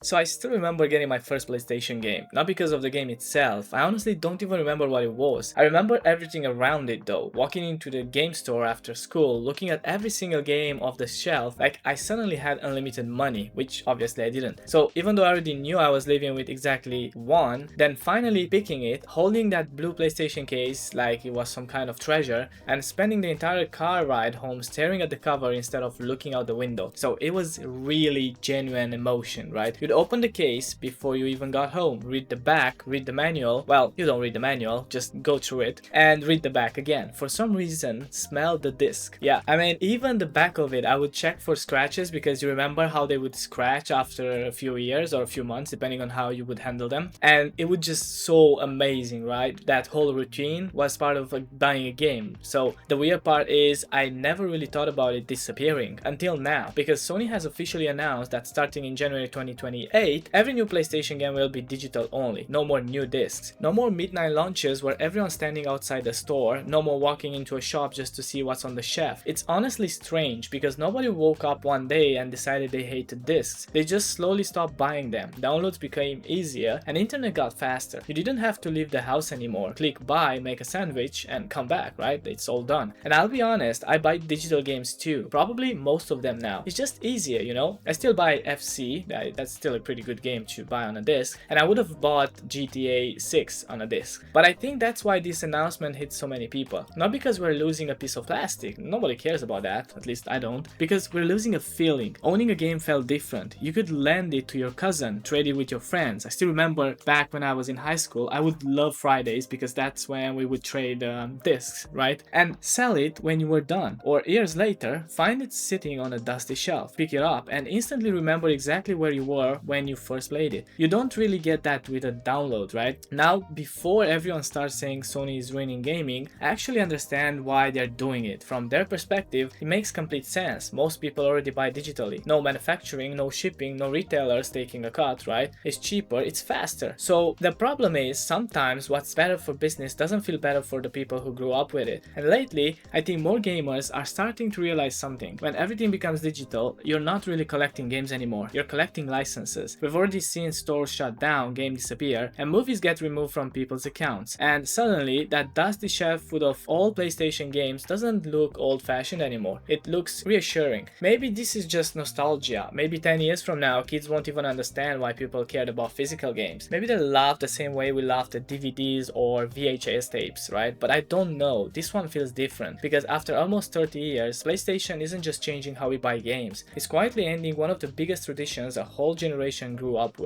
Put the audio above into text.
So I still remember getting my first PlayStation game, not because of the game itself. I honestly don't even remember what it was. I remember everything around it though. Walking into the game store after school, looking at every single game off the shelf, like I suddenly had unlimited money, which obviously I didn't. So even though I already knew I was living with exactly one, then finally picking it, holding that blue PlayStation case like it was some kind of treasure, and spending the entire car ride home staring at the cover instead of looking out the window. So it was really genuine emotion, right? You'd open the case before you even got home, read the back, read the manual. Well, you don't read the manual, just go through it and read the back again. For some reason, smell the disc. Yeah, I mean, even the back of it, I would check for scratches because you remember how they would scratch after a few years or a few months, depending on how you would handle them. And it was just so amazing, right? That whole routine was part of buying a game. So the weird part is I never really thought about it disappearing until now, because Sony has officially announced that starting in January 2028, every new PlayStation game will be digital only. No more new discs. No more midnight launches where everyone's standing outside the store. No more walking into a shop just to see what's on the shelf. It's honestly strange because nobody woke up one day and decided they hated discs. They just slowly stopped buying them. Downloads became easier and internet got faster. You didn't have to leave the house anymore. Click buy, make a sandwich and come back, right? It's all done. And I'll be honest, I buy digital games too. Probably most of them now. It's just easier, you know? I still buy FC. That's still a pretty good game to buy on a disc. And I would have bought GTA 6 on a disc. But I think that's why this announcement hit so many people. Not because we're losing a piece of plastic. Nobody cares about that. At least I don't. Because we're losing a feeling. Owning a game felt different. You could lend it to your cousin, trade it with your friends. I still remember back when I was in high school, I would love Fridays because that's when we would trade discs, right? And sell it when you were done. Or years later, find it sitting on a dusty shelf, pick it up, and instantly remember exactly where you were when you first played it. You don't really get that with a download, right? Now, before everyone starts saying Sony is ruining gaming, I actually understand why they're doing it. From their perspective, it makes complete sense. Most people already buy digitally. No manufacturing, no shipping, no retailers taking a cut, right? It's cheaper, it's faster. So the problem is sometimes what's better for business doesn't feel better for the people who grew up with it. And lately, I think more gamers are starting to realize something. When everything becomes digital, you're not really collecting games anymore. You're collecting licenses. We've already seen stores shut down, games disappear, and movies get removed from people's accounts. And suddenly, that dusty shelf full of all PlayStation games doesn't look old-fashioned anymore. It looks reassuring. Maybe this is just nostalgia. Maybe 10 years from now, kids won't even understand why people cared about physical games. Maybe they'll laugh the same way we laughed at DVDs or VHS tapes, right? But I don't know. This one feels different because after almost 30 years, PlayStation isn't just changing how we buy games. It's quietly ending one of the biggest traditions a whole generation grew up with.